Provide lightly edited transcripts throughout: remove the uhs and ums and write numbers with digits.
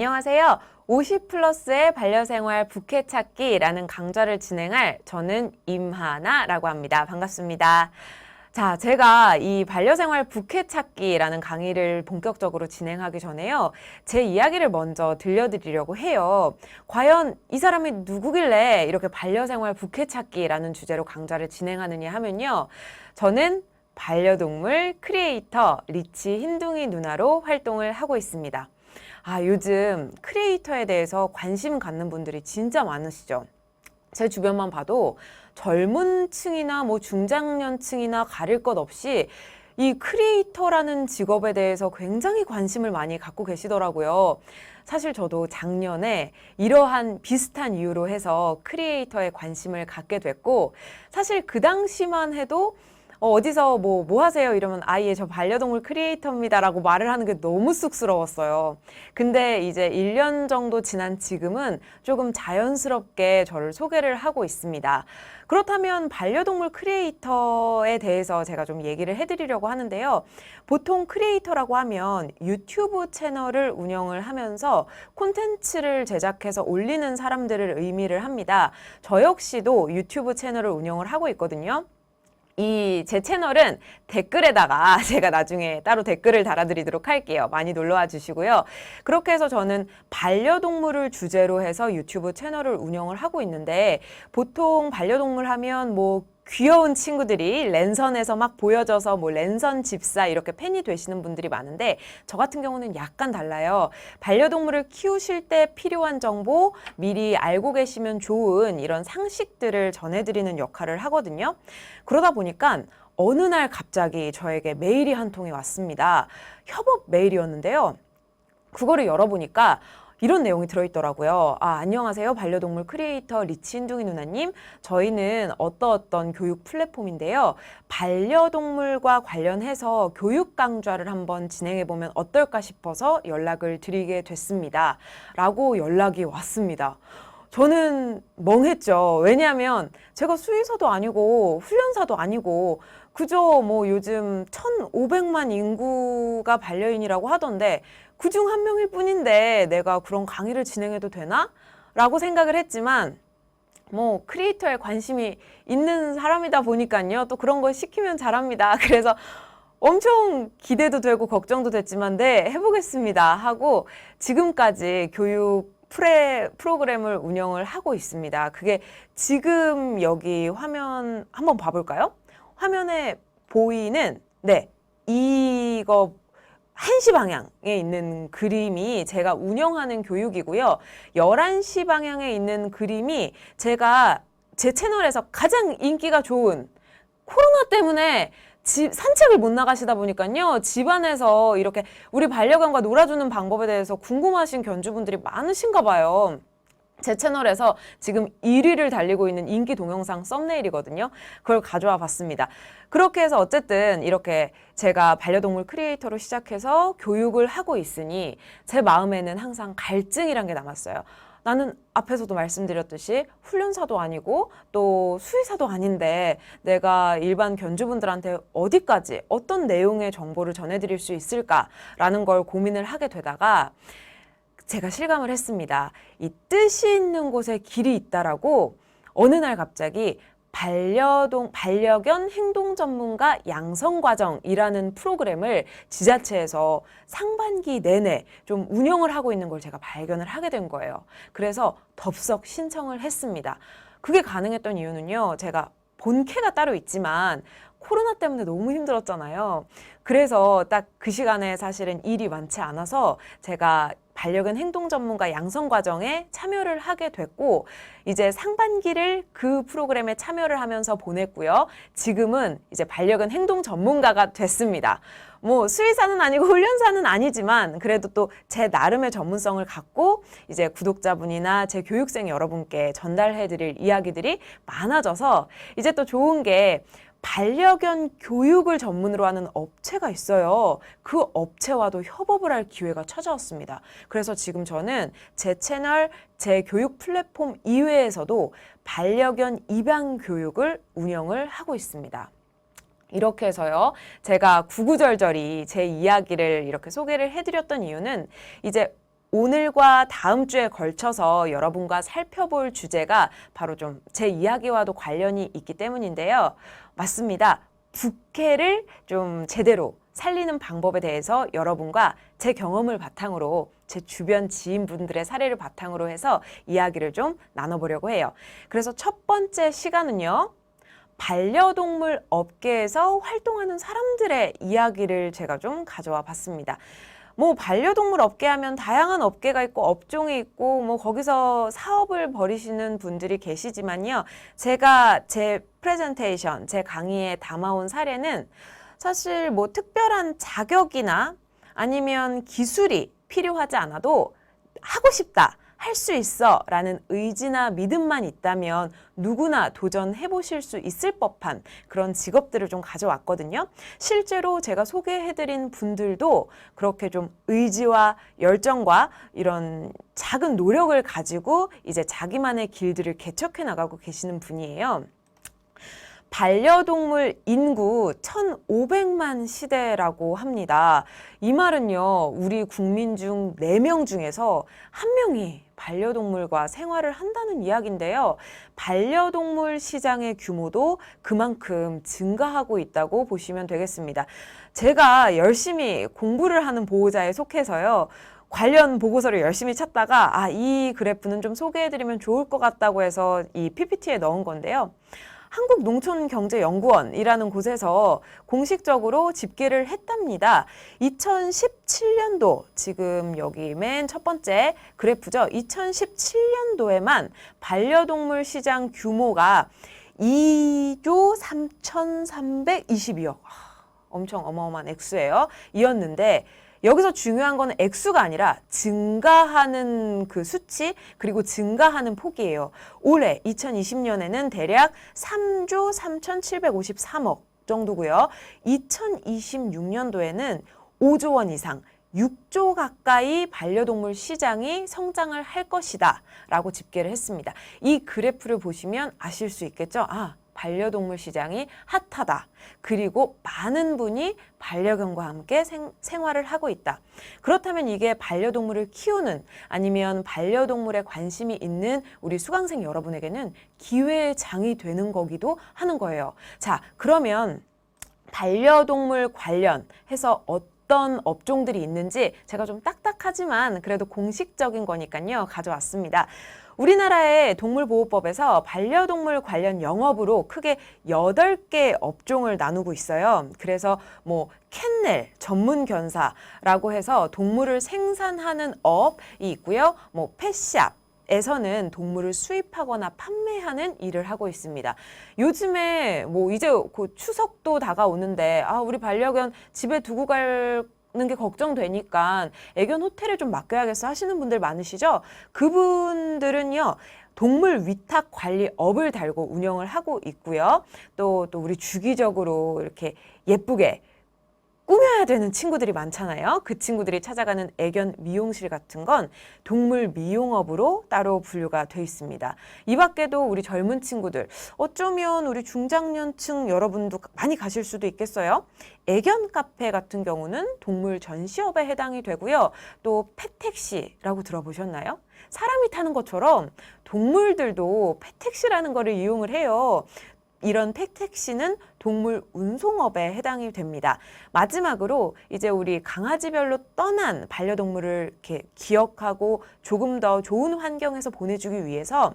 안녕하세요. 50플러스의 반려생활 부캐 찾기라는 강좌를 진행할 저는 임하나라고 합니다. 반갑습니다. 자, 제가 이 반려생활 부캐 찾기라는 강의를 본격적으로 진행하기 전에요. 제 이야기를 먼저 들려드리려고 해요. 과연 이 사람이 누구길래 이렇게 반려생활 부캐 찾기라는 주제로 강좌를 진행하느냐 하면요. 저는 반려동물 크리에이터 리치 흰둥이 누나로 활동을 하고 있습니다. 요즘 크리에이터에 대해서 관심 갖는 분들이 진짜 많으시죠? 제 주변만 봐도 젊은 층이나 중장년층이나 가릴 것 없이 이 크리에이터라는 직업에 대해서 굉장히 관심을 많이 갖고 계시더라고요. 사실 저도 작년에 이러한 비슷한 이유로 해서 크리에이터에 관심을 갖게 됐고, 사실 그 당시만 해도 어디서 뭐 하세요? 이러면 예, 저 반려동물 크리에이터입니다 라고 말을 하는 게 너무 쑥스러웠어요. 근데 이제 1년 정도 지난 지금은 조금 자연스럽게 저를 소개를 하고 있습니다. 그렇다면 반려동물 크리에이터에 대해서 제가 좀 얘기를 해드리려고 하는데요. 보통 크리에이터라고 하면 유튜브 채널을 운영을 하면서 콘텐츠를 제작해서 올리는 사람들을 의미를 합니다. 저 역시도 유튜브 채널을 운영을 하고 있거든요. 제 채널은 댓글에다가 제가 나중에 따로 댓글을 달아드리도록 할게요. 많이 놀러와 주시고요. 그렇게 해서 저는 반려동물을 주제로 해서 유튜브 채널을 운영을 하고 있는데, 보통 반려동물 하면 귀여운 친구들이 랜선에서 막 보여져서 랜선 집사 이렇게 팬이 되시는 분들이 많은데, 저 같은 경우는 약간 달라요. 반려동물을 키우실 때 필요한 정보 미리 알고 계시면 좋은 이런 상식들을 전해드리는 역할을 하거든요. 그러다 보니까 어느 날 갑자기 저에게 메일이 한 통이 왔습니다. 협업 메일이었는데요. 그거를 열어보니까 이런 내용이 들어있더라고요. 안녕하세요. 반려동물 크리에이터 리치 흰둥이 누나님. 저희는 어떤 교육 플랫폼인데요. 반려동물과 관련해서 교육 강좌를 한번 진행해보면 어떨까 싶어서 연락을 드리게 됐습니다. 라고 연락이 왔습니다. 저는 멍했죠. 왜냐하면 제가 수의사도 아니고 훈련사도 아니고 그저 요즘 1,500만 인구가 반려인이라고 하던데 그중 한 명일 뿐인데 내가 그런 강의를 진행해도 되나? 라고 생각을 했지만 크리에이터에 관심이 있는 사람이다 보니까요. 또 그런 걸 시키면 잘합니다. 그래서 엄청 기대도 되고 걱정도 됐지만 네, 해보겠습니다 하고 지금까지 교육 프로그램을 운영을 하고 있습니다. 그게 지금 여기 화면 한번 봐볼까요? 화면에 보이는 이거 1시 방향에 있는 그림이 제가 운영하는 교육이고요. 11시 방향에 있는 그림이 제가 제 채널에서 가장 인기가 좋은, 코로나 때문에 산책을 못 나가시다 보니까요. 집안에서 이렇게 우리 반려견과 놀아주는 방법에 대해서 궁금하신 견주분들이 많으신가 봐요. 제 채널에서 지금 1위를 달리고 있는 인기 동영상 썸네일이거든요. 그걸 가져와 봤습니다. 그렇게 해서 어쨌든 이렇게 제가 반려동물 크리에이터로 시작해서 교육을 하고 있으니 제 마음에는 항상 갈증이란 게 남았어요. 나는 앞에서도 말씀드렸듯이 훈련사도 아니고 또 수의사도 아닌데 내가 일반 견주분들한테 어디까지 어떤 내용의 정보를 전해드릴 수 있을까라는 걸 고민을 하게 되다가 제가 실감을 했습니다. 이 뜻이 있는 곳에 길이 있다라고 어느 날 갑자기 반려견 행동 전문가 양성과정이라는 프로그램을 지자체에서 상반기 내내 좀 운영을 하고 있는 걸 제가 발견을 하게 된 거예요. 그래서 덥석 신청을 했습니다. 그게 가능했던 이유는요. 제가 본캐가 따로 있지만 코로나 때문에 너무 힘들었잖아요. 그래서 딱 그 시간에 사실은 일이 많지 않아서 제가 반려견 행동 전문가 양성 과정에 참여를 하게 됐고, 이제 상반기를 그 프로그램에 참여를 하면서 보냈고요. 지금은 이제 반려견 행동 전문가가 됐습니다. 수의사는 아니고 훈련사는 아니지만 그래도 또 제 나름의 전문성을 갖고 이제 구독자분이나 제 교육생 여러분께 전달해드릴 이야기들이 많아져서 이제 또 좋은 게 반려견 교육을 전문으로 하는 업체가 있어요. 그 업체와도 협업을 할 기회가 찾아왔습니다. 그래서 지금 저는 제 채널, 제 교육 플랫폼 이외에서도 반려견 입양 교육을 운영을 하고 있습니다. 이렇게 해서요, 제가 구구절절히 제 이야기를 이렇게 소개를 해드렸던 이유는 이제 오늘과 다음 주에 걸쳐서 여러분과 살펴볼 주제가 바로 좀 제 이야기와도 관련이 있기 때문인데요. 맞습니다. 부캐를 좀 제대로 살리는 방법에 대해서 여러분과 제 경험을 바탕으로 제 주변 지인분들의 사례를 바탕으로 해서 이야기를 좀 나눠보려고 해요. 그래서 첫 번째 시간은요. 반려동물 업계에서 활동하는 사람들의 이야기를 제가 좀 가져와 봤습니다. 뭐 반려동물 업계 하면 다양한 업계가 있고 업종이 있고 뭐 거기서 사업을 벌이시는 분들이 계시지만요. 제가 제 프레젠테이션, 제 강의에 담아온 사례는 사실 뭐 특별한 자격이나 아니면 기술이 필요하지 않아도 하고 싶다, 할 수 있어 라는 의지나 믿음만 있다면 누구나 도전해 보실 수 있을 법한 그런 직업들을 좀 가져왔거든요. 실제로 제가 소개해드린 분들도 그렇게 좀 의지와 열정과 이런 작은 노력을 가지고 이제 자기만의 길들을 개척해 나가고 계시는 분이에요. 반려동물 인구 1,500만 시대라고 합니다. 이 말은요, 우리 국민 중 4명 중에서 1명이 반려동물과 생활을 한다는 이야기인데요. 반려동물 시장의 규모도 그만큼 증가하고 있다고 보시면 되겠습니다. 제가 열심히 공부를 하는 보호자에 속해서요. 관련 보고서를 열심히 찾다가 이 그래프는 좀 소개해드리면 좋을 것 같다고 해서 이 PPT에 넣은 건데요. 한국농촌경제연구원이라는 곳에서 공식적으로 집계를 했답니다. 2017년도, 지금 여기 맨 첫 번째 그래프죠. 2017년도에만 반려동물 시장 규모가 2조 3,322억. 엄청 어마어마한 액수예요. 이었는데 여기서 중요한 거는 액수가 아니라 증가하는 그 수치 그리고 증가하는 폭이에요. 올해 2020년에는 대략 3조 3,753억 정도고요. 2026년도에는 5조 원 이상 6조 가까이 반려동물 시장이 성장을 할 것이다 라고 집계를 했습니다. 이 그래프를 보시면 아실 수 있겠죠? 반려동물 시장이 핫하다. 그리고 많은 분이 반려견과 함께 생활을 하고 있다. 그렇다면 이게 반려동물을 키우는 아니면 반려동물에 관심이 있는 우리 수강생 여러분에게는 기회의 장이 되는 거기도 하는 거예요. 자, 그러면 반려동물 관련해서 어떤 업종들이 있는지 제가 좀 딱딱하지만 그래도 공식적인 거니까요. 가져왔습니다. 우리나라의 동물보호법에서 반려동물 관련 영업으로 크게 8개 업종을 나누고 있어요. 그래서 뭐 캔넬, 전문견사라고 해서 동물을 생산하는 업이 있고요. 뭐 펫샵, 에서는 동물을 수입하거나 판매하는 일을 하고 있습니다. 요즘에 뭐 이제 곧 추석도 다가오는데 우리 반려견 집에 두고 가는 게 걱정되니까 애견 호텔에 좀 맡겨야겠어 하시는 분들 많으시죠? 그분들은요. 동물 위탁 관리 업을 달고 운영을 하고 있고요. 또 우리 주기적으로 이렇게 예쁘게 꾸며야 되는 친구들이 많잖아요. 그 친구들이 찾아가는 애견 미용실 같은 건 동물 미용업으로 따로 분류가 돼 있습니다. 이 밖에도 우리 젊은 친구들, 어쩌면 우리 중장년층 여러분도 많이 가실 수도 있겠어요. 애견 카페 같은 경우는 동물 전시업에 해당이 되고요. 또 펫택시라고 들어보셨나요? 사람이 타는 것처럼 동물들도 펫택시라는 거를 이용을 해요. 이런 펫택시는 동물 운송업에 해당이 됩니다. 마지막으로 이제 우리 강아지별로 떠난 반려동물을 이렇게 기억하고 조금 더 좋은 환경에서 보내주기 위해서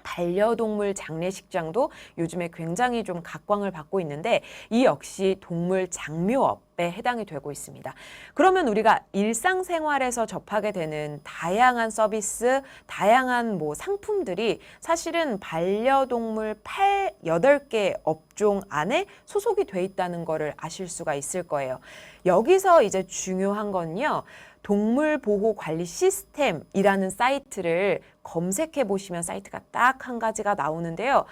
반려동물 장례식장도 요즘에 굉장히 좀 각광을 받고 있는데 이 역시 동물 장묘업에 해당이 되고 있습니다. 그러면 우리가 일상생활에서 접하게 되는 다양한 서비스, 다양한 뭐 상품들이 사실은 반려동물 8개 업종 안에 소속이 돼 있다는 거를 아실 수가 있을 거예요. 여기서 이제 중요한 건요. 동물보호관리 시스템이라는 사이트를 검색해 보시면 사이트가 딱 한 가지가 나오는데요.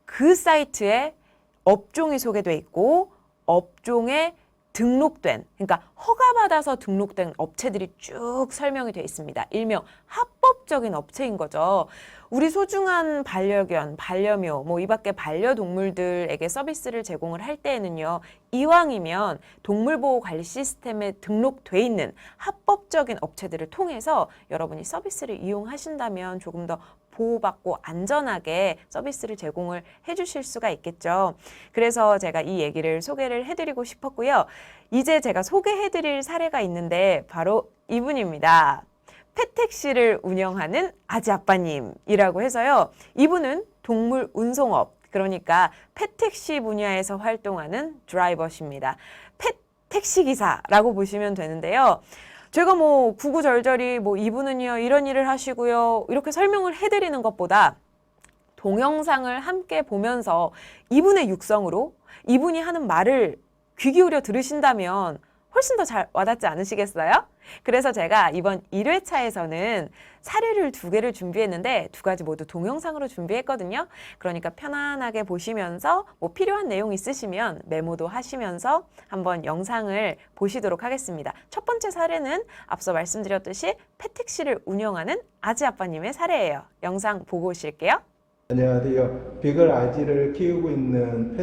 그 사이트에 업종이 소개돼 있고 업종에 등록된, 그러니까 허가받아서 등록된 업체들이 쭉 설명이 되어 있습니다. 일명 합법 합법적인 업체인 거죠. 우리 소중한 반려견, 반려묘, 이 밖에 반려동물들에게 서비스를 제공을 할 때에는요, 이왕이면 동물보호관리 시스템에 등록돼 있는 합법적인 업체들을 통해서 여러분이 서비스를 이용하신다면 조금 더 보호받고 안전하게 서비스를 제공을 해주실 수가 있겠죠. 그래서 제가 이 얘기를 소개를 해드리고 싶었고요. 이제 제가 소개해드릴 사례가 있는데 바로 이분입니다. 펫택시를 운영하는 아지아빠님이라고 해서요. 이분은 동물 운송업, 그러니까 펫택시 분야에서 활동하는 드라이버십니다. 펫택시 기사라고 보시면 되는데요. 제가 구구절절히 이분은요 이런 일을 하시고요 이렇게 설명을 해드리는 것보다 동영상을 함께 보면서 이분의 육성으로 이분이 하는 말을 귀 기울여 들으신다면 훨씬 더 잘 와닿지 않으시겠어요? 그래서 제가 이번 1회차에서는 사례를 2개를 준비했는데 2가지 모두 동영상으로 준비했거든요. 그러니까 편안하게 보시면서 필요한 내용 있으시면 메모도 하시면서 한번 영상을 보시도록 하겠습니다. 첫 번째 사례는 앞서 말씀드렸듯이 펫택시를 운영하는 아지아빠님의 사례예요. 영상 보고 오실게요. 안녕하세요. 비글 아지를 키우고 있는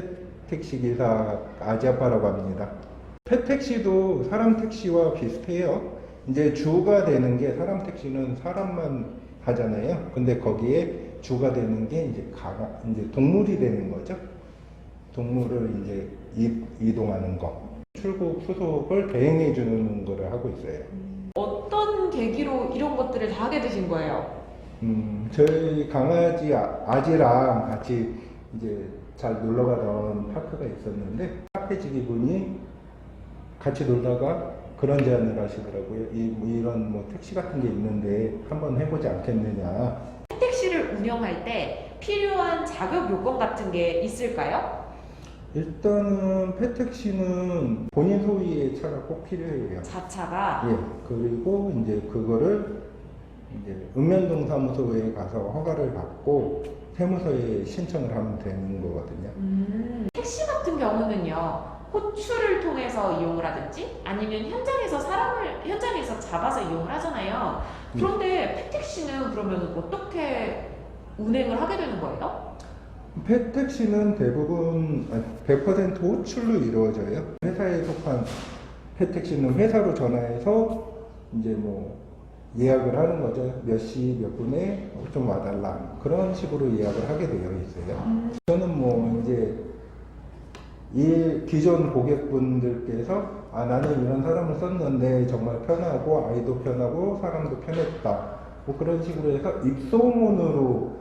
펫택시 기사 아지아빠라고 합니다. 펫택시도 사람 택시와 비슷해요. 이제 주가 되는 게 사람 택시는 사람만 하잖아요. 근데 거기에 주가 되는 게 이제 동물이 되는 거죠. 동물을 이제 이동하는 거. 출국 수속을 대행해 주는 거를 하고 있어요. 어떤 계기로 이런 것들을 다 하게 되신 거예요? 저희 강아지 아지랑 같이 이제 잘 놀러 가던 파크가 있었는데 카페지기 분이 같이 놀다가 그런 제안을 하시더라고요. 이런 택시 같은 게 있는데 한번 해보지 않겠느냐. 택시를 운영할 때 필요한 자격 요건 같은 게 있을까요? 일단은 펫택시는 본인 소유의 차가 꼭 필요해요. 자차가? 예. 그리고 이제 그거를 이제 읍면동 사무소에 가서 허가를 받고 세무서에 신청을 하면 되는 거거든요. 택시 같은 경우는요. 호출을 통해서 이용을 하든지 아니면 현장에서 현장에서 잡아서 이용을 하잖아요. 그런데 펫택시는 그러면 어떻게 운행을 하게 되는 거예요? 펫택시는 대부분 100% 호출로 이루어져요. 회사에 속한 펫택시는 회사로 전화해서 이제 예약을 하는 거죠. 몇 시 몇 분에 좀 와달라. 그런 식으로 예약을 하게 되어 있어요. 저는 이제 이 기존 고객분들께서 나는 이런 사람을 썼는데 정말 편하고 아이도 편하고 사람도 편했다. 그런 식으로 해서 입소문으로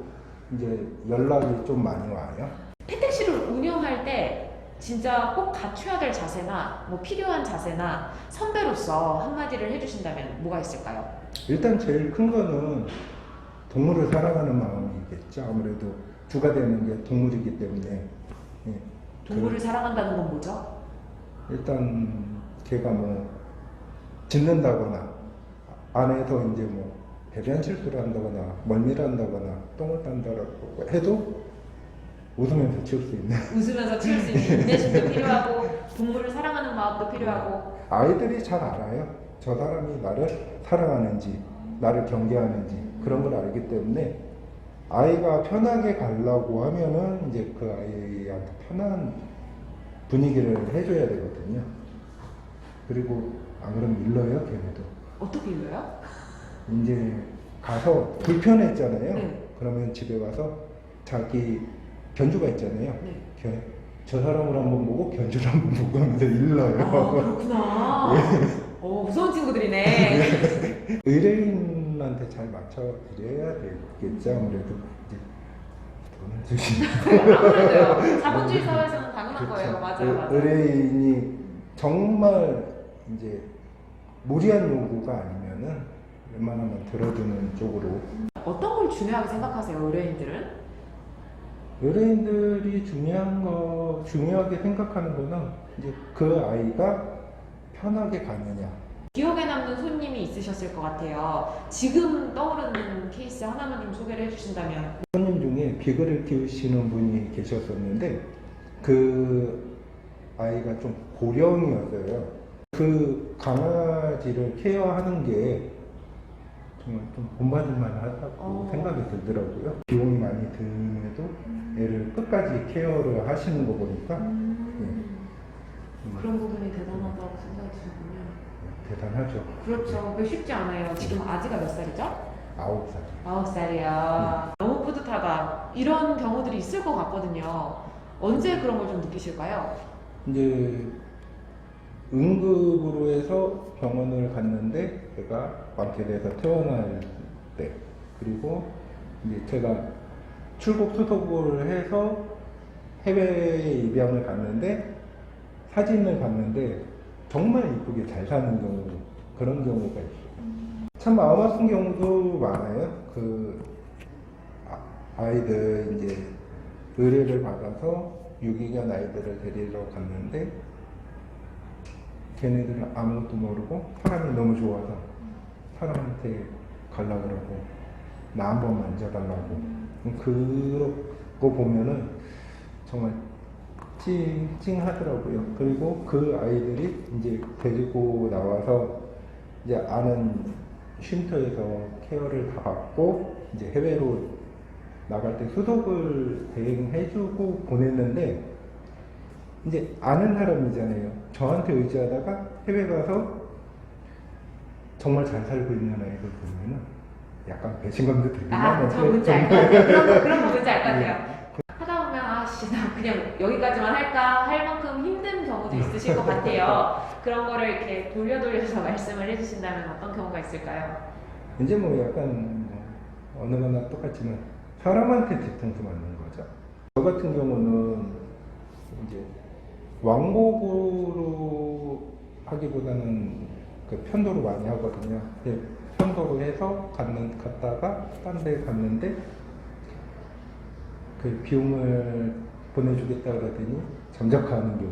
이제 연락이 좀 많이 와요. 펫택시를 운영할 때 진짜 꼭 갖춰야 될 자세나 필요한 자세나 선배로서 한마디를 해주신다면 뭐가 있을까요? 일단 제일 큰 거는 동물을 사랑하는 마음이겠죠. 아무래도 주가 되는 게 동물이기 때문에. 예. 동물을 사랑한다는 건 뭐죠? 일단 걔가 짖는다거나 안에서 이제 배변 실수를 한다거나 멀미를 한다거나 똥을 싼다고 해도 웃으면서 치울 수 있는. 웃으면서 치울 수 있는 인내심도 필요하고 동물을 사랑하는 마음도 필요하고. 아이들이 잘 알아요. 저 사람이 나를 사랑하는지 나를 경계하는지 그런 걸 알기 때문에 아이가 편하게 가려고 하면은 이제 그 아이한테 편한 분위기를 해줘야 되거든요. 그리고 안 그러면 일러요, 걔네도. 어떻게 일러요? 이제 가서 불편했잖아요. 네. 그러면 집에 가서 자기 견주가 있잖아요. 네. 저 사람을 한번 보고 견주를 한번 보고 하면서 일러요. 그렇구나. 예. 무서운 친구들이네. 의뢰인한테 잘 맞춰 드려야 되겠죠. 아무래도 이제 돈을 주시는. 아무래도요. 자본주의 사회에서는 당연한 거예요. 맞아요. 의뢰인이 정말 이제 무리한 요구가 아니면은 웬만하면 들어주는 쪽으로. 어떤 걸 중요하게 생각하세요, 의뢰인들은? 의뢰인들이 중요하게 생각하는 거는 이제 그 아이가 편하게 가느냐. 기억에 남는 손님이 있으셨을 것 같아요. 지금 떠오르는 케이스 하나만 좀 소개를 해주신다면. 손님 중에 비글을 키우시는 분이 계셨었는데 그 아이가 좀 고령이었어요. 그 강아지를 케어하는 게 좀 본받을 만하다고 생각이 들더라고요. 비용이 많이 듦에도 애를 끝까지 케어를 하시는 거 보니까 그런 부분이 대단하다고 생각이 드는군요. 대단하죠. 그렇죠. 그 쉽지 않아요. 지금 아지가 몇 살이죠? 9살. 9살이야. 너무 뿌듯하다. 이런 경우들이 있을 것 같거든요. 언제 그런 걸 좀 느끼실까요? 이제 응급으로 해서 병원을 갔는데 제가 완쾌돼서 퇴원할 때, 그리고 이제 제가 출국 수속을 해서 해외에 입양을 갔는데 사진을 봤는데 정말 이쁘게 잘 사는 경우, 그런 경우가 있어요. 참 마음 아픈 경우도 많아요. 그 아이들 이제 의뢰를 받아서 유기견 아이들을 데리러 갔는데 걔네들은 아무것도 모르고 사람이 너무 좋아서 사람한테 가려고 그러고 나 한 번 만져달라고. 그거 보면은 정말 찡찡하더라고요. 그리고 그 아이들이 이제 데리고 나와서 이제 아는 쉼터에서 케어를 다 받고 이제 해외로 나갈 때 수속을 대행해주고 보냈는데 이제 아는 사람이잖아요. 저한테 의지하다가 해외 가서 정말 잘 살고 있는 아이들 보면은 약간 배신감도 들긴 하는데. 저 뭔지 알 것 같아요. 그런 거 뭔지 알 것 같아요. 하다 보면 아씨 나 그냥 여기까지만 할까 할 만큼 힘든 경우도 있으실 것 같아요. 그런 거를 이렇게 돌려서 말씀을 해주신다면 어떤 경우가 있을까요? 이제 뭐 약간 어느 거나 똑같지만 사람한테 뒤통수 맞는 거죠. 저 같은 경우는 이제 왕복으로 하기보다는 그 편도로 많이 하거든요. 편도로 해서 갔다가 딴 데 갔는데 그 비용을 보내주겠다 그러더니 잠적하는 경우.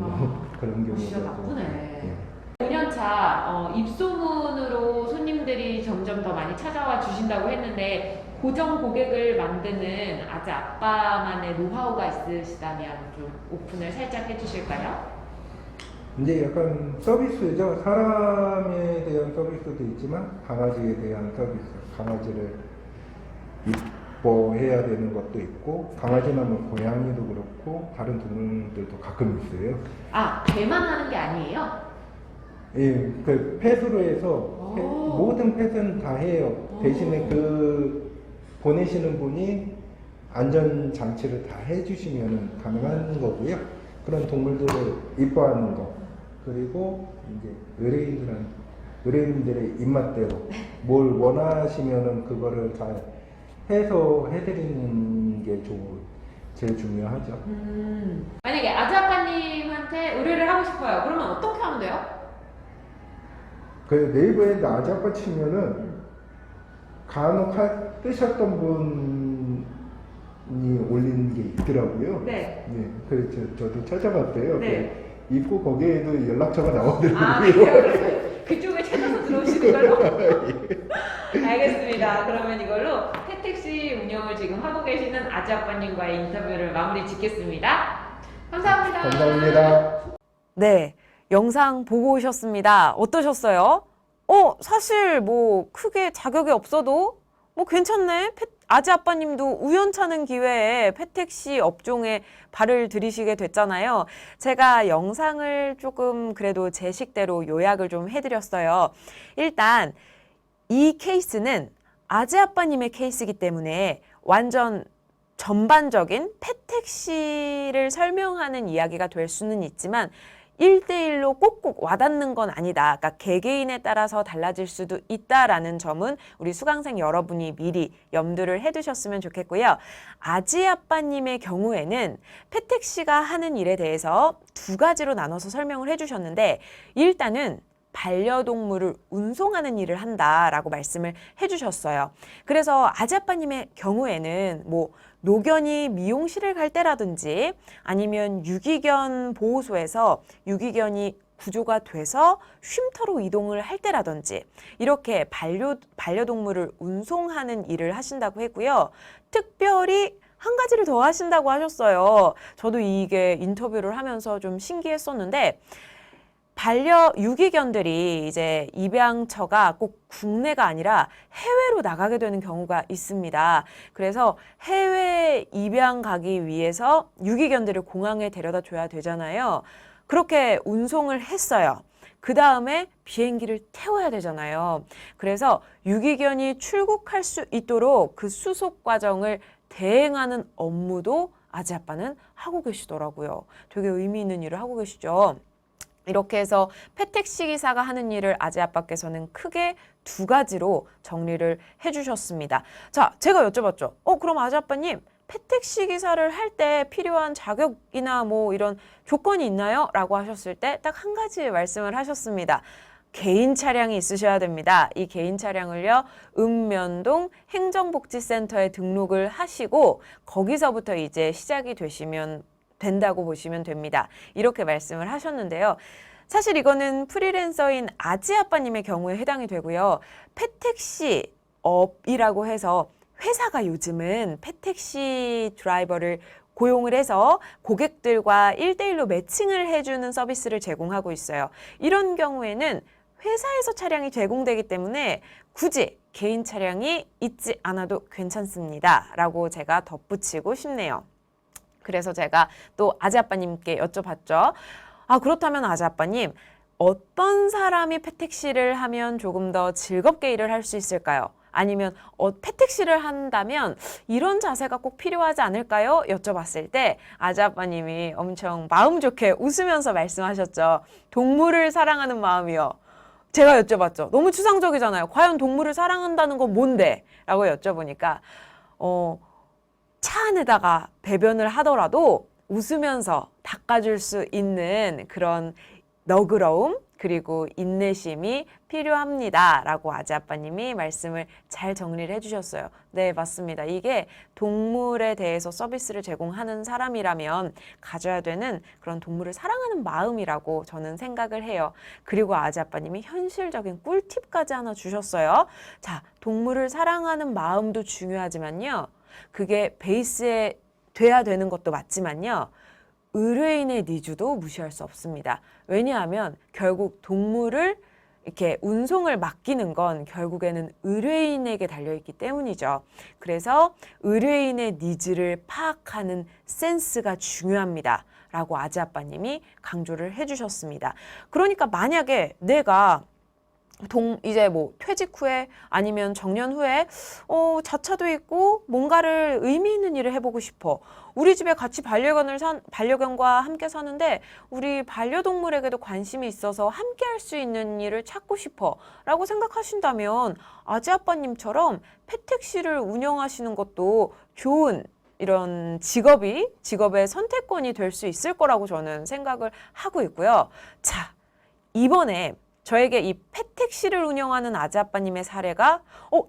그런 경우가 진짜 나쁘네. 예. 5년차 입소문으로 손님들이 점점 더 많이 찾아와 주신다고 했는데 고정 고객을 만드는 아재 아빠만의 노하우가 있으시다면 좀 오픈을 살짝 해주실까요? 이제 약간 서비스죠. 사람에 대한 서비스도 있지만 강아지에 대한 서비스. 강아지를 이뻐해야 되는 것도 있고, 강아지나 뭐 고양이도 그렇고 다른 동물들도 가끔 있어요. 개만 하는 게 아니에요? 예, 그 펫으로 해서 모든 펫은 다 해요. 대신에 그 보내시는 분이 안전 장치를 다 해주시면 가능한 거고요. 그런 동물들을 이뻐하는 거, 그리고 이제 의뢰인들의 입맛대로 뭘 원하시면은 그거를 다 해서 해드리는 게 제일 중요하죠. 만약에 아재 아빠님한테 의뢰를 하고 싶어요. 그러면 어떻게 하면 돼요? 그 네이버에 아자빠 치면은 간혹 뜨셨던 분이 올린 게 있더라고요. 네. 네, 그래서 저도 찾아봤어요. 네. 입고 거기에도 연락처가 나오더라고요. 그래요? 그쪽에 찾아서 들어오시는 걸로? 알겠습니다. 그러면 이걸로 태택시 운영을 지금 하고 계시는 아재 아빠님과의 인터뷰를 마무리 짓겠습니다. 감사합니다. 감사합니다. 네, 영상 보고 오셨습니다. 어떠셨어요? 사실 뭐 크게 자격이 없어도 뭐 괜찮네. 아재 아빠님도 우연찮은 기회에 펫택시 업종에 발을 들이시게 됐잖아요. 제가 영상을 조금 그래도 제 식대로 요약을 좀 해드렸어요. 일단 이 케이스는 아재 아빠님의 케이스이기 때문에 완전 전반적인 펫택시를 설명하는 이야기가 될 수는 있지만 1대1로 꼭꼭 와닿는 건 아니다. 그러니까 개개인에 따라서 달라질 수도 있다라는 점은 우리 수강생 여러분이 미리 염두를 해두셨으면 좋겠고요. 아지 아빠님의 경우에는 펫택시가 하는 일에 대해서 두 가지로 나눠서 설명을 해주셨는데 일단은 반려동물을 운송하는 일을 한다라고 말씀을 해주셨어요. 그래서 아지 아빠님의 경우에는 뭐 노견이 미용실을 갈 때라든지 아니면 유기견 보호소에서 유기견이 구조가 돼서 쉼터로 이동을 할 때라든지 이렇게 반려동물을 운송하는 일을 하신다고 했고요. 특별히 한 가지를 더 하신다고 하셨어요. 저도 이게 인터뷰를 하면서 좀 신기했었는데 유기견들이 이제 입양처가 꼭 국내가 아니라 해외로 나가게 되는 경우가 있습니다. 그래서 해외 입양 가기 위해서 유기견들을 공항에 데려다 줘야 되잖아요. 그렇게 운송을 했어요. 그 다음에 비행기를 태워야 되잖아요. 그래서 유기견이 출국할 수 있도록 그 수속 과정을 대행하는 업무도 아지 아빠는 하고 계시더라고요. 되게 의미 있는 일을 하고 계시죠. 이렇게 해서 펫택시 기사가 하는 일을 아지 아빠께서는 크게 두 가지로 정리를 해주셨습니다. 자, 제가 여쭤봤죠. 그럼 아지 아빠님, 펫택시 기사를 할 때 필요한 자격이나 뭐 이런 조건이 있나요? 라고 하셨을 때 딱 한 가지 말씀을 하셨습니다. 개인 차량이 있으셔야 됩니다. 이 개인 차량을요, 읍면동 행정복지센터에 등록을 하시고 거기서부터 이제 시작이 되시면 된다고 보시면 됩니다. 이렇게 말씀을 하셨는데요. 사실 이거는 프리랜서인 아지 아빠님의 경우에 해당이 되고요. 펫택시 업이라고 해서 회사가 요즘은 펫택시 드라이버를 고용을 해서 고객들과 1대1로 매칭을 해주는 서비스를 제공하고 있어요. 이런 경우에는 회사에서 차량이 제공되기 때문에 굳이 개인 차량이 있지 않아도 괜찮습니다. 라고 제가 덧붙이고 싶네요. 그래서 제가 또 아지 아빠님께 여쭤봤죠. 그렇다면 아지 아빠님, 어떤 사람이 펫택시를 하면 조금 더 즐겁게 일을 할 수 있을까요? 아니면 펫택시를 한다면 이런 자세가 꼭 필요하지 않을까요? 여쭤봤을 때 아지 아빠님이 엄청 마음 좋게 웃으면서 말씀하셨죠. 동물을 사랑하는 마음이요. 제가 여쭤봤죠. 너무 추상적이잖아요. 과연 동물을 사랑한다는 건 뭔데? 라고 여쭤보니까 차 안에다가 배변을 하더라도 웃으면서 닦아줄 수 있는 그런 너그러움 그리고 인내심이 필요합니다. 라고 아지 아빠님이 말씀을 잘 정리를 해주셨어요. 네, 맞습니다. 이게 동물에 대해서 서비스를 제공하는 사람이라면 가져야 되는 그런 동물을 사랑하는 마음이라고 저는 생각을 해요. 그리고 아지 아빠님이 현실적인 꿀팁까지 하나 주셨어요. 자, 동물을 사랑하는 마음도 중요하지만요. 그게 베이스에 돼야 되는 것도 맞지만요. 의뢰인의 니즈도 무시할 수 없습니다. 왜냐하면 결국 동물을 이렇게 운송을 맡기는 건 결국에는 의뢰인에게 달려있기 때문이죠. 그래서 의뢰인의 니즈를 파악하는 센스가 중요합니다. 라고 아지 아빠님이 강조를 해주셨습니다. 그러니까 만약에 내가 이제 뭐 퇴직 후에 아니면 정년 후에 자차도 있고 뭔가를 의미 있는 일을 해보고 싶어. 우리 집에 같이 반려견과 함께 사는데 우리 반려동물에게도 관심이 있어서 함께 할 수 있는 일을 찾고 싶어 라고 생각하신다면 아지 아빠님처럼 펫택시를 운영하시는 것도 좋은 이런 직업의 선택권이 될 수 있을 거라고 저는 생각을 하고 있고요. 자, 이번에 저에게 이 펫택시를 운영하는 아지 아빠님의 사례가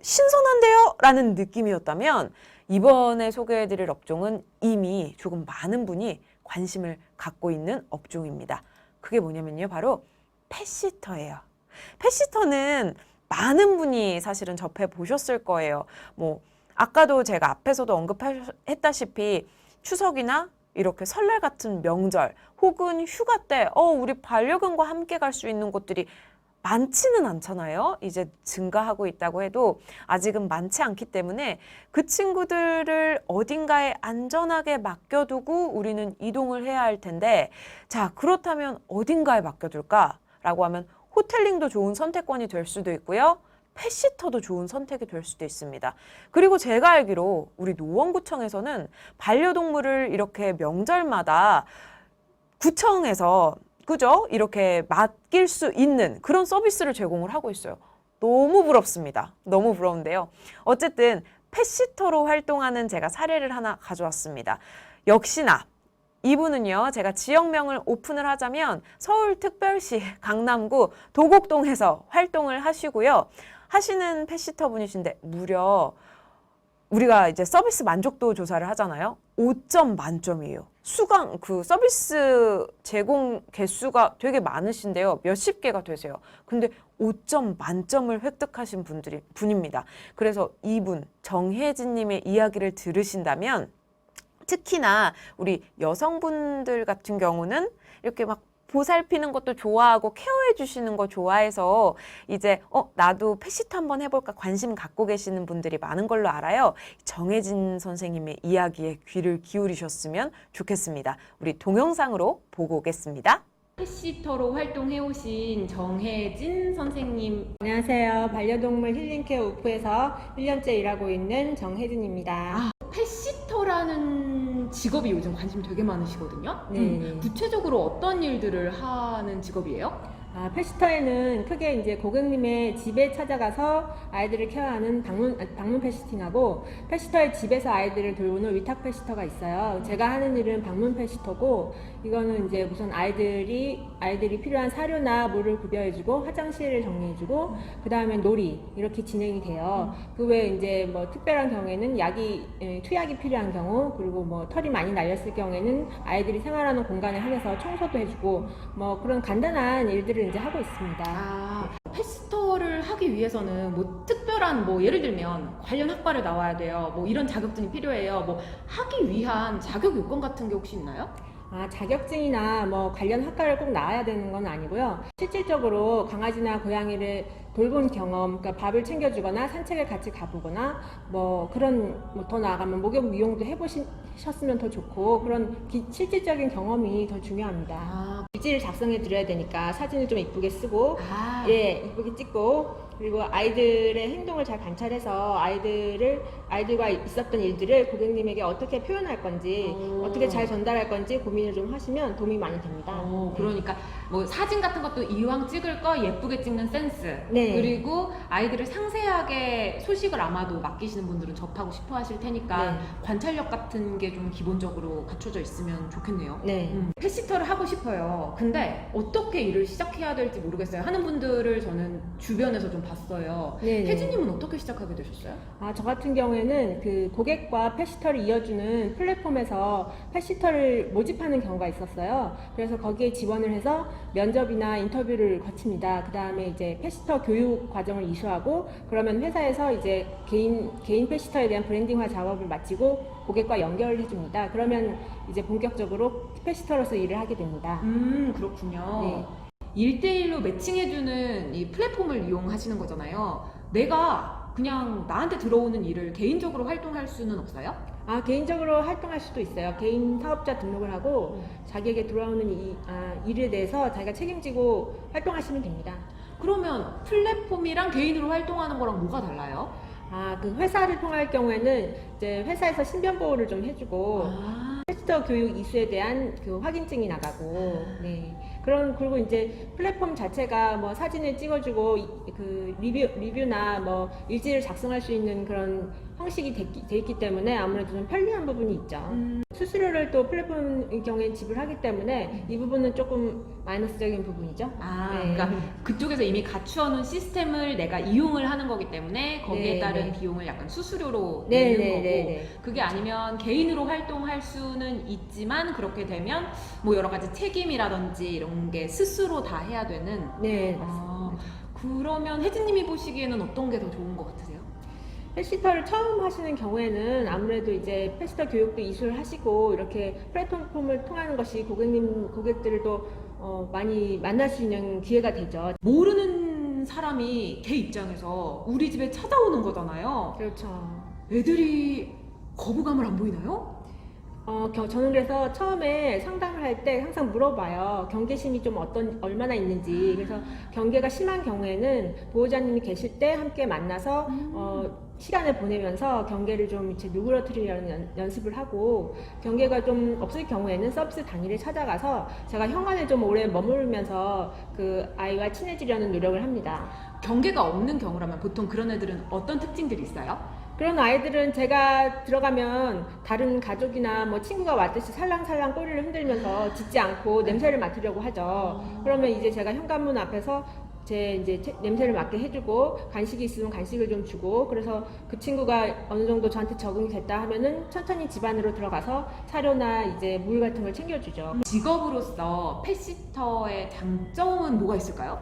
신선한데요? 라는 느낌이었다면 이번에 소개해드릴 업종은 이미 조금 많은 분이 관심을 갖고 있는 업종입니다. 그게 뭐냐면요. 바로 펫시터예요. 펫시터는 많은 분이 사실은 접해보셨을 거예요. 아까도 제가 앞에서도 언급했다시피 추석이나 이렇게 설날 같은 명절 혹은 휴가 때 우리 반려견과 함께 갈 수 있는 곳들이 많지는 않잖아요. 이제 증가하고 있다고 해도 아직은 많지 않기 때문에 그 친구들을 어딘가에 안전하게 맡겨두고 우리는 이동을 해야 할 텐데 자, 그렇다면 어딘가에 맡겨둘까라고 하면 호텔링도 좋은 선택권이 될 수도 있고요. 펫시터도 좋은 선택이 될 수도 있습니다. 그리고 제가 알기로 우리 노원구청에서는 반려동물을 이렇게 명절마다 구청에서 그죠? 이렇게 맡길 수 있는 그런 서비스를 제공을 하고 있어요. 너무 부럽습니다. 너무 부러운데요. 어쨌든 펫시터로 활동하는 제가 사례를 하나 가져왔습니다. 역시나 이분은요, 제가 지역명을 오픈을 하자면 서울특별시 강남구 도곡동에서 활동을 하시고요. 하시는 펫시터 분이신데 무려 우리가 이제 서비스 만족도 조사를 하잖아요. 5점 만점이에요. 그 서비스 제공 개수가 되게 많으신데요. 몇십 개가 되세요. 근데 5점 만점을 획득하신 분입니다. 그래서 이분 정혜진님의 이야기를 들으신다면 특히나 우리 여성분들 같은 경우는 이렇게 막 보살피는 것도 좋아하고 케어해 주시는 거 좋아해서 이제 나도 펫시터 한번 해볼까 관심 갖고 계시는 분들이 많은 걸로 알아요. 정혜진 선생님의 이야기에 귀를 기울이셨으면 좋겠습니다. 우리 동영상으로 보고 오겠습니다. 펫시터로 활동해오신 정혜진 선생님. 안녕하세요. 반려동물 힐링케어 우프에서 1년째 일하고 있는 정혜진입니다. 펫시터라는 직업이 요즘 관심 되게 많으시거든요. 네. 구체적으로 어떤 일들을 하는 직업이에요? 펫시터에는 크게 이제 고객님의 집에 찾아가서 아이들을 케어하는 방문 펫시팅하고, 펫시터의 집에서 아이들을 돌보는 위탁 펫시터가 있어요. 제가 하는 일은 방문 펫시터고, 이거는 이제 우선 아이들이 필요한 사료나 물을 구비해주고, 화장실을 정리해주고, 그 다음에 놀이 이렇게 진행이 돼요. 그 외에 이제 뭐 특별한 경우에는 투약이 필요한 경우, 그리고 뭐 털이 많이 날렸을 경우에는 아이들이 생활하는 공간에 한해서 청소도 해주고, 뭐 그런 간단한 일들을 이제 하고 있습니다. 펫시터를 하기 위해서는 뭐 특별한 뭐 예를 들면 관련 학과를 나와야 돼요. 뭐 이런 자격증이 필요해요. 뭐 하기 위한 자격 요건 같은 게 혹시 있나요? 자격증이나 뭐 관련 학과를 꼭 나와야 되는 건 아니고요. 실질적으로 강아지나 고양이를 돌본 경험, 그러니까 밥을 챙겨주거나 산책을 같이 가보거나 뭐 그런 더 나아가면 목욕 미용도 해보셨으면 더 좋고, 그런 실질적인 경험이 더 중요합니다. 일지를 작성해 드려야 되니까 사진을 좀 이쁘게 쓰고, 이쁘게 찍고, 그리고 아이들의 행동을 잘 관찰해서 아이들과 있었던 일들을 고객님에게 어떻게 표현할 건지, 어떻게 잘 전달할 건지 고민을 좀 하시면 도움이 많이 됩니다. 그러니까 뭐 사진 같은 것도 이왕 찍을 거 예쁘게 찍는 센스. 네. 그리고 아이들을 상세하게 소식을 아마도 맡기시는 분들은 접하고 싶어 하실 테니까 네. 관찰력 같은 게 좀 기본적으로 갖춰져 있으면 좋겠네요. 네. 펫시터를 하고 싶어요. 근데 어떻게 일을 시작해야 될지 모르겠어요. 하는 분들을 저는 주변에서 좀 봤어요. 네네. 혜진님은 어떻게 시작하게 되셨어요? 저 같은 경우에는 그 고객과 펫시터를 이어주는 플랫폼에서 펫시터를 모집하는 경우가 있었어요. 그래서 거기에 지원을 해서 면접이나 인터뷰를 거칩니다. 그 다음에 이제 펫시터 교육 과정을 이수하고, 그러면 회사에서 이제 개인 펫시터에 대한 브랜딩화 작업을 마치고 고객과 연결을 해줍니다. 그러면 이제 본격적으로 펫시터로서 일을 하게 됩니다. 그렇군요. 네. 1대1로 매칭해주는 이 플랫폼을 이용하시는 거잖아요. 내가 그냥 나한테 들어오는 일을 개인적으로 활동할 수는 없어요? 개인적으로 활동할 수도 있어요. 개인 사업자 등록을 하고 자기에게 들어오는 일에 대해서 자기가 책임지고 활동하시면 됩니다. 그러면 플랫폼이랑 개인으로 활동하는 거랑 뭐가 달라요? 그 회사를 통할 경우에는 이제 회사에서 신변 보호를 좀 해주고, 펫시터 교육 이수에 대한 그 확인증이 나가고, 그리고 이제 플랫폼 자체가 뭐 사진을 찍어주고 그 리뷰나 뭐 일지를 작성할 수 있는 그런 형식이 돼 있기 때문에 아무래도 좀 편리한 부분이 있죠. 수수료를 또 플랫폼의 경우에 지불하기 때문에 이 부분은 조금 마이너스적인 부분이죠. 그러니까 그쪽에서 이미 갖추어놓은 시스템을 내가 이용을 하는 거기 때문에 거기에 따른 비용을 약간 수수료로 내는 거고, 그게 아니면 개인으로 활동할 수는 있지만 그렇게 되면 뭐 여러 가지 책임이라든지 이런 게 스스로 다 해야 되는. 맞습니다. 그러면 혜진님이 보시기에는 어떤 게 더 좋은 것 같으세요? 펫시터를 처음 하시는 경우에는 아무래도 이제 펫시터 교육도 이수를 하시고 이렇게 플랫폼을 통하는 것이 고객들을 또 많이 만날 수 있는 기회가 되죠. 모르는 사람이 걔 입장에서 우리 집에 찾아오는 거잖아요. 그렇죠. 애들이 거부감을 안 보이나요? 저는 그래서 처음에 상담을 할 때 항상 물어봐요. 경계심이 좀 얼마나 있는지. 그래서 경계가 심한 경우에는 보호자님이 계실 때 함께 만나서 시간을 보내면서 경계를 좀 이제 누그러뜨리려는 연습을 하고, 경계가 좀 없을 경우에는 서비스 당일에 찾아가서 제가 현관에 좀 오래 머무르면서 그 아이와 친해지려는 노력을 합니다. 경계가 없는 경우라면 보통 그런 애들은 어떤 특징들이 있어요? 그런 아이들은 제가 들어가면 다른 가족이나 뭐 친구가 왔듯이 살랑살랑 꼬리를 흔들면서 짖지 않고 냄새를 맡으려고 하죠. 그러면 이제 제가 현관문 앞에서 이제 냄새를 맡게 해주고, 간식이 있으면 간식을 좀 주고, 그래서 그 친구가 어느 정도 저한테 적응이 됐다 하면은 천천히 집 안으로 들어가서 사료나 이제 물 같은 걸 챙겨주죠. 직업으로서 펫시터의 장점은 뭐가 있을까요?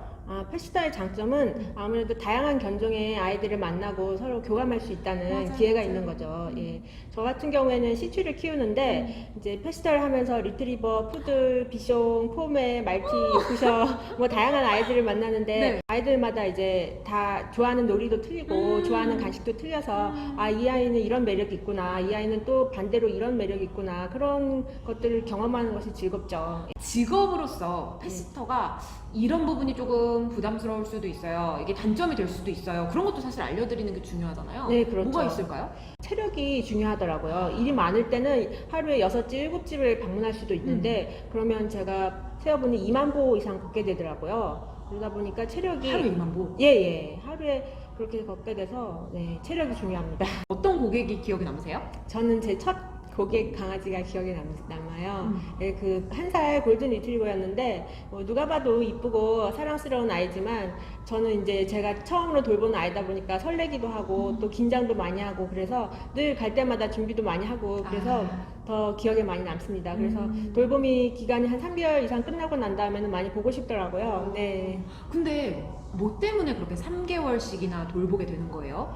펫시터의 장점은 아무래도 다양한 견종의 아이들을 만나고 서로 교감할 수 있다는 맞아요, 기회가 맞아요. 있는 거죠. 예. 저 같은 경우에는 시츄를 키우는데 이제 펫시터를 하면서 리트리버, 푸들, 비숑, 포메, 말티, 요크셔 뭐 다양한 아이들을 만나는데 네. 아이들마다 이제 다 좋아하는 놀이도 틀리고 좋아하는 간식도 틀려서 이 아이는 이런 매력이 있구나, 이 아이는 또 반대로 이런 매력이 있구나, 그런 것들을 경험하는 것이 즐겁죠. 직업으로서 펫시터가 이런 부분이 조금 부담스러울 수도 있어요. 이게 단점이 될 수도 있어요. 그런 것도 사실 알려드리는 게 중요하잖아요. 네, 그렇죠. 뭐가 있을까요? 체력이 중요하더라고요. 일이 많을 때는 하루에 6집, 7집을 방문할 수도 있는데 그러면 제가 세어보니 2만 보 이상 걷게 되더라고요. 그러다 보니까 체력이 하루에 2만 보. 예. 하루에 그렇게 걷게 돼서 네, 체력이 중요합니다. 어떤 고객이 기억에 남으세요? 저는 제 첫 고객 강아지가 기억에 남아요. 예, 그 1살 골든 리트리버였는데 누가 봐도 이쁘고 사랑스러운 아이지만 저는 이제 제가 처음으로 돌보는 아이다 보니까 설레기도 하고 또 긴장도 많이 하고 그래서 늘 갈 때마다 준비도 많이 하고 그래서 더 기억에 많이 남습니다. 그래서 돌보미 기간이 한 3개월 이상 끝나고 난 다음에는 많이 보고 싶더라고요. 네. 근데 뭐 때문에 그렇게 3개월씩이나 돌보게 되는 거예요?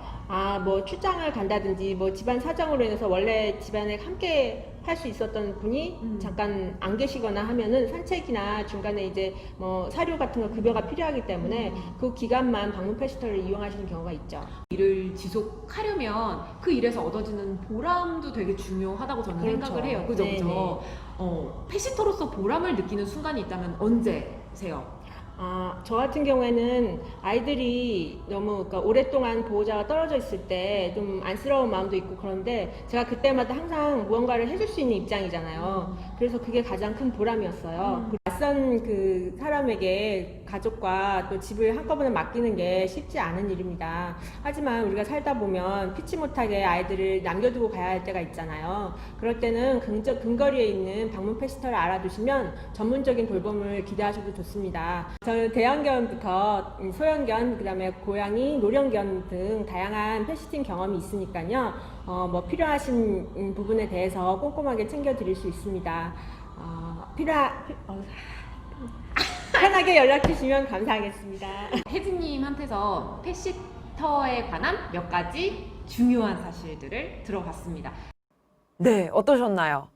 뭐 출장을 간다든지 뭐 집안 사정으로 인해서 원래 집안에 함께 할 수 있었던 분이 잠깐 안 계시거나 하면은 산책이나 중간에 이제 뭐 사료 같은 거 급여가 필요하기 때문에 그 기간만 방문 펫시터를 이용하시는 경우가 있죠. 일을 지속하려면 그 일에서 얻어지는 보람도 되게 중요하다고 저는 그렇죠. 생각을 해요. 그죠? 네네. 그죠? 펫시터로서 보람을 느끼는 순간이 있다면 언제세요? 저 같은 경우에는 아이들이 너무 그러니까 오랫동안 보호자가 떨어져 있을 때 좀 안쓰러운 마음도 있고 그런데 제가 그때마다 항상 무언가를 해줄 수 있는 입장이잖아요. 그래서 그게 가장 큰 보람이었어요. 낯선 그 사람에게 가족과 또 집을 한꺼번에 맡기는 게 쉽지 않은 일입니다. 하지만 우리가 살다 보면 피치 못하게 아이들을 남겨두고 가야 할 때가 있잖아요. 그럴 때는 근거리에 있는 방문 펫시터를 알아두시면 전문적인 돌봄을 기대하셔도 좋습니다. 저는 대형견부터 소형견, 그 다음에 고양이, 노령견 등 다양한 펫시팅 경험이 있으니까요. 뭐 필요하신 부분에 대해서 꼼꼼하게 챙겨드릴 수 있습니다. 편하게 연락 주시면 감사하겠습니다. 혜진님한테서 펫시터에 관한 몇 가지 중요한 사실들을 들어봤습니다. 네, 어떠셨나요?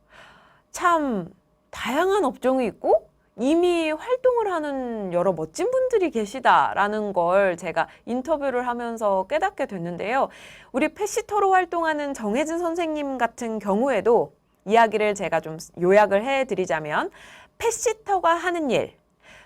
참 다양한 업종이 있고 이미 활동을 하는 여러 멋진 분들이 계시다라는 걸 제가 인터뷰를 하면서 깨닫게 됐는데요. 우리 펫시터로 활동하는 정혜진 선생님 같은 경우에도 이야기를 제가 좀 요약을 해드리자면 펫시터가 하는 일,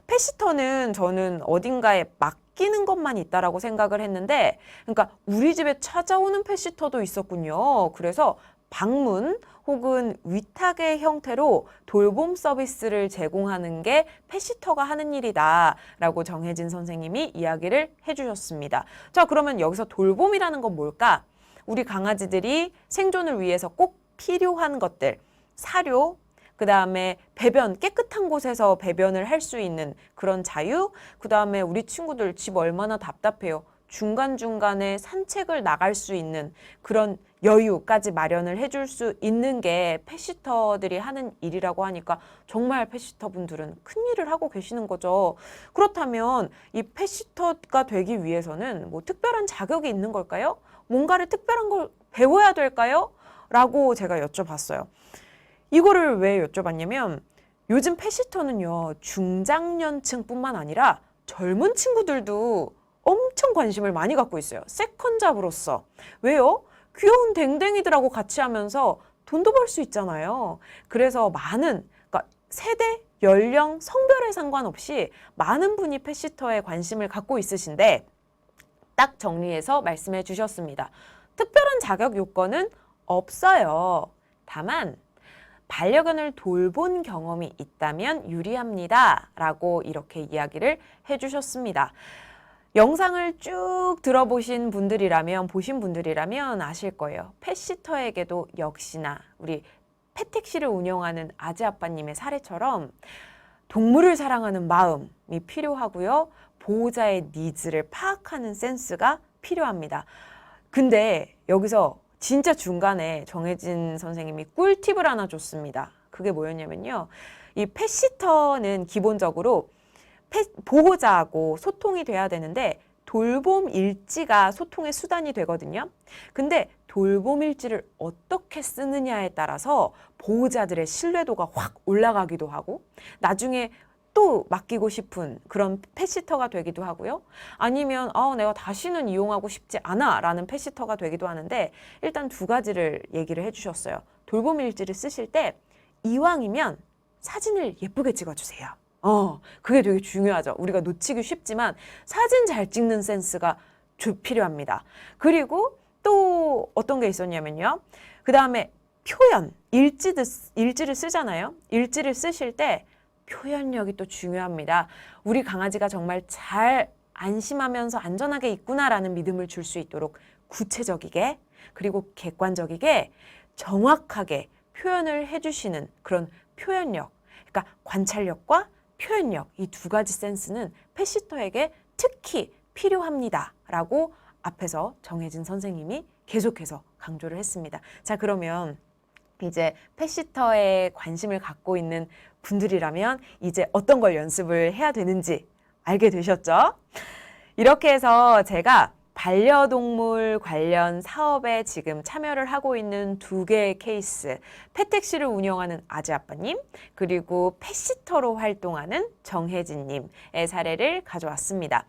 펫시터는 저는 어딘가에 맡기는 것만 있다라고 생각을 했는데 그러니까 우리 집에 찾아오는 펫시터도 있었군요. 그래서 방문 혹은 위탁의 형태로 돌봄 서비스를 제공하는 게 펫시터가 하는 일이다라고 정혜진 선생님이 이야기를 해주셨습니다. 자, 그러면 여기서 돌봄이라는 건 뭘까? 우리 강아지들이 생존을 위해서 꼭 필요한 것들, 사료, 그 다음에 배변, 깨끗한 곳에서 배변을 할 수 있는 그런 자유, 그 다음에 우리 친구들 집 얼마나 답답해요. 중간중간에 산책을 나갈 수 있는 그런 여유까지 마련을 해줄 수 있는 게 펫시터들이 하는 일이라고 하니까 정말 펫시터 분들은 큰일을 하고 계시는 거죠. 그렇다면 이 펫시터가 되기 위해서는 뭐 특별한 자격이 있는 걸까요? 뭔가를 특별한 걸 배워야 될까요? 라고 제가 여쭤봤어요. 이거를 왜 여쭤봤냐면 요즘 펫시터는요, 중장년층뿐만 아니라 젊은 친구들도 엄청 관심을 많이 갖고 있어요. 세컨잡으로서. 왜요? 귀여운 댕댕이들하고 같이 하면서 돈도 벌 수 있잖아요. 그래서 많은, 그러니까 세대, 연령, 성별에 상관없이 많은 분이 펫시터에 관심을 갖고 있으신데 딱 정리해서 말씀해 주셨습니다. 특별한 자격 요건은 없어요. 다만 반려견을 돌본 경험이 있다면 유리합니다. 라고 이렇게 이야기를 해주셨습니다. 영상을 쭉 들어보신 분들이라면, 보신 분들이라면 아실 거예요. 펫시터에게도 역시나 우리 펫택시를 운영하는 아재아빠님의 사례처럼 동물을 사랑하는 마음이 필요하고요. 보호자의 니즈를 파악하는 센스가 필요합니다. 근데 여기서 진짜 중간에 정혜진 선생님이 꿀팁을 하나 줬습니다. 그게 뭐였냐면요. 이 펫시터는 기본적으로 보호자하고 소통이 돼야 되는데 돌봄 일지가 소통의 수단이 되거든요. 근데 돌봄 일지를 어떻게 쓰느냐에 따라서 보호자들의 신뢰도가 확 올라가기도 하고 나중에 또 맡기고 싶은 그런 펫시터가 되기도 하고요. 아니면 내가 다시는 이용하고 싶지 않아 라는 펫시터가 되기도 하는데 일단 두 가지를 얘기를 해주셨어요. 돌봄 일지를 쓰실 때 이왕이면 사진을 예쁘게 찍어주세요. 그게 되게 중요하죠. 우리가 놓치기 쉽지만 사진 잘 찍는 센스가 필요합니다. 그리고 또 어떤 게 있었냐면요. 그 다음에 표현, 일지를 쓰잖아요. 일지를 쓰실 때 표현력이 또 중요합니다. 우리 강아지가 정말 잘 안심하면서 안전하게 있구나라는 믿음을 줄 수 있도록 구체적이게 그리고 객관적이게 정확하게 표현을 해주시는 그런 표현력, 그러니까 관찰력과 표현력, 이 두 가지 센스는 펫시터에게 특히 필요합니다 라고 앞에서 정혜진 선생님이 계속해서 강조를 했습니다. 자, 그러면 이제 펫시터에 관심을 갖고 있는 분들이라면 이제 어떤 걸 연습을 해야 되는지 알게 되셨죠? 이렇게 해서 제가 반려동물 관련 사업에 지금 참여를 하고 있는 두 개의 케이스, 펫택시를 운영하는 아지아빠님, 그리고 펫시터로 활동하는 정혜진님의 사례를 가져왔습니다.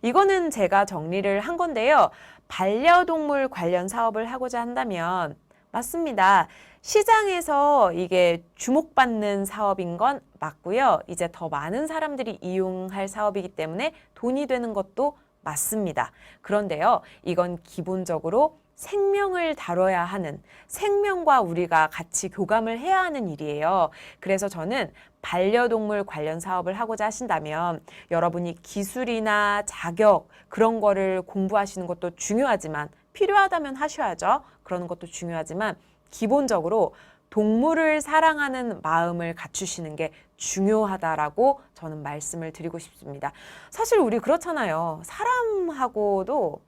이거는 제가 정리를 한 건데요. 반려동물 관련 사업을 하고자 한다면 맞습니다. 시장에서 이게 주목받는 사업인 건 맞고요. 이제 더 많은 사람들이 이용할 사업이기 때문에 돈이 되는 것도 맞습니다. 그런데요, 이건 기본적으로 생명을 다뤄야 하는, 생명과 우리가 같이 교감을 해야 하는 일이에요. 그래서 저는 반려동물 관련 사업을 하고자 하신다면 여러분이 기술이나 자격 그런 거를 공부하시는 것도 중요하지만 필요하다면 하셔야죠. 그러는 것도 중요하지만 기본적으로 동물을 사랑하는 마음을 갖추시는 게 중요하다라고 저는 말씀을 드리고 싶습니다. 사실 우리 그렇잖아요. 사람하고도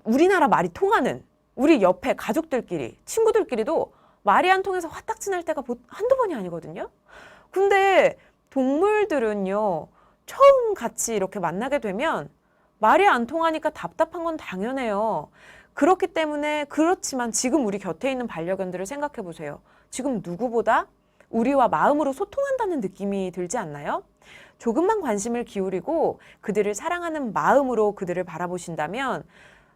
우리나라 말이 통하는 우리 옆에 가족들끼리, 친구들끼리도 말이 안 통해서 화딱지 날 때가 한두 번이 아니거든요. 근데 동물들은요, 처음 같이 이렇게 만나게 되면 말이 안 통하니까 답답한 건 당연해요. 그렇기 때문에 그렇지만 지금 우리 곁에 있는 반려견들을 생각해 보세요. 지금 누구보다 우리와 마음으로 소통한다는 느낌이 들지 않나요? 조금만 관심을 기울이고 그들을 사랑하는 마음으로 그들을 바라보신다면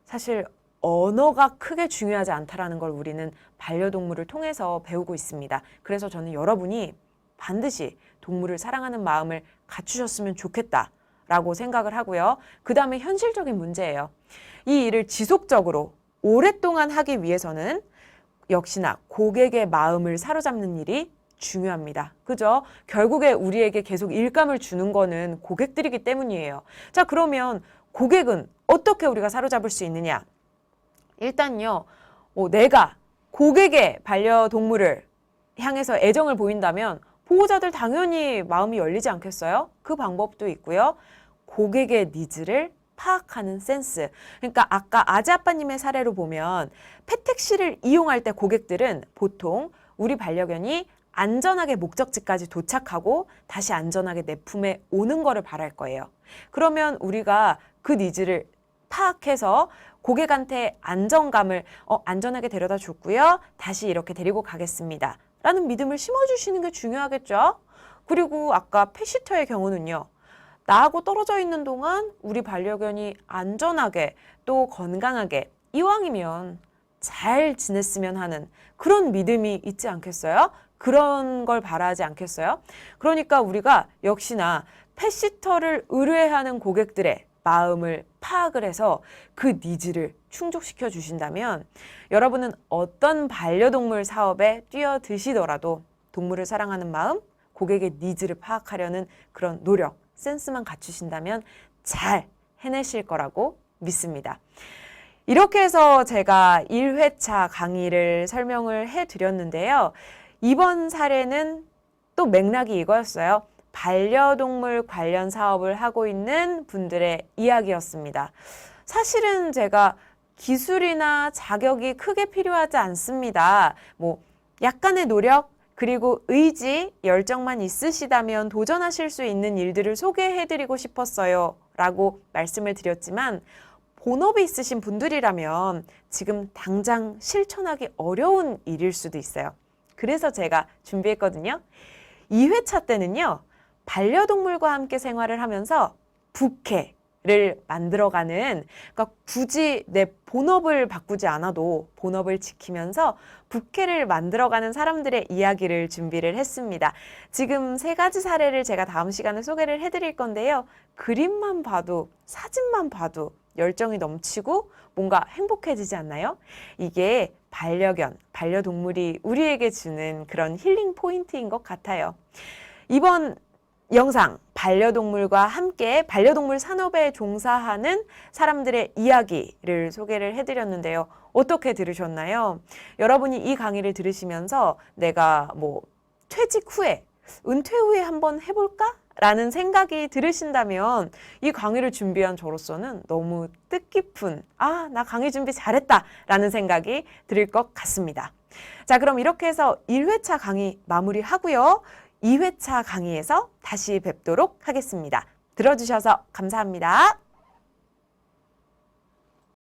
사실 언어가 크게 중요하지 않다라는 걸 우리는 반려동물을 통해서 배우고 있습니다. 그래서 저는 여러분이 반드시 동물을 사랑하는 마음을 갖추셨으면 좋겠다라고 생각을 하고요. 그 다음에 현실적인 문제예요. 이 일을 지속적으로 오랫동안 하기 위해서는 역시나 고객의 마음을 사로잡는 일이 중요합니다. 그죠? 결국에 우리에게 계속 일감을 주는 거는 고객들이기 때문이에요. 자, 그러면 고객은 어떻게 우리가 사로잡을 수 있느냐? 일단요, 내가 고객의 반려동물을 향해서 애정을 보인다면 보호자들 당연히 마음이 열리지 않겠어요? 그 방법도 있고요. 고객의 니즈를 파악하는 센스. 그러니까 아까 아지아빠님의 사례로 보면 펫택시를 이용할 때 고객들은 보통 우리 반려견이 안전하게 목적지까지 도착하고 다시 안전하게 내 품에 오는 거를 바랄 거예요. 그러면 우리가 그 니즈를 파악해서 고객한테 안정감을 안전하게 데려다 줬고요. 다시 이렇게 데리고 가겠습니다. 라는 믿음을 심어주시는 게 중요하겠죠. 그리고 아까 펫시터의 경우는요. 나하고 떨어져 있는 동안 우리 반려견이 안전하게 또 건강하게 이왕이면 잘 지냈으면 하는 그런 믿음이 있지 않겠어요? 그런 걸 바라지 않겠어요? 그러니까 우리가 역시나 펫시터를 의뢰하는 고객들의 마음을 파악을 해서 그 니즈를 충족시켜 주신다면 여러분은 어떤 반려동물 사업에 뛰어드시더라도 동물을 사랑하는 마음, 고객의 니즈를 파악하려는 그런 노력, 센스만 갖추신다면 잘 해내실 거라고 믿습니다. 이렇게 해서 제가 1회차 강의를 설명을 해드렸는데요. 이번 사례는 또 맥락이 이거였어요. 반려동물 관련 사업을 하고 있는 분들의 이야기였습니다. 사실은 제가 기술이나 자격이 크게 필요하지 않습니다. 약간의 노력, 그리고 의지, 열정만 있으시다면 도전하실 수 있는 일들을 소개해드리고 싶었어요. 라고 말씀을 드렸지만 본업이 있으신 분들이라면 지금 당장 실천하기 어려운 일일 수도 있어요. 그래서 제가 준비했거든요. 2회차 때는요, 반려동물과 함께 생활을 하면서 부캐를 만들어가는, 그러니까 굳이 내 본업을 바꾸지 않아도 본업을 지키면서 부캐를 만들어가는 사람들의 이야기를 준비를 했습니다. 지금 3가지 사례를 제가 다음 시간에 소개를 해드릴 건데요. 그림만 봐도, 사진만 봐도 열정이 넘치고 뭔가 행복해지지 않나요? 이게 반려견, 반려동물이 우리에게 주는 그런 힐링 포인트인 것 같아요. 이번 영상, 반려동물과 함께 반려동물 산업에 종사하는 사람들의 이야기를 소개를 해드렸는데요. 어떻게 들으셨나요? 여러분이 이 강의를 들으시면서 내가 뭐 퇴직 후에, 은퇴 후에 한번 해볼까? 라는 생각이 들으신다면 이 강의를 준비한 저로서는 너무 뜻깊은, 나 강의 준비 잘했다 라는 생각이 들 것 같습니다. 자, 그럼 이렇게 해서 1회차 강의 마무리하고요. 2회차 강의에서 다시 뵙도록 하겠습니다. 들어주셔서 감사합니다.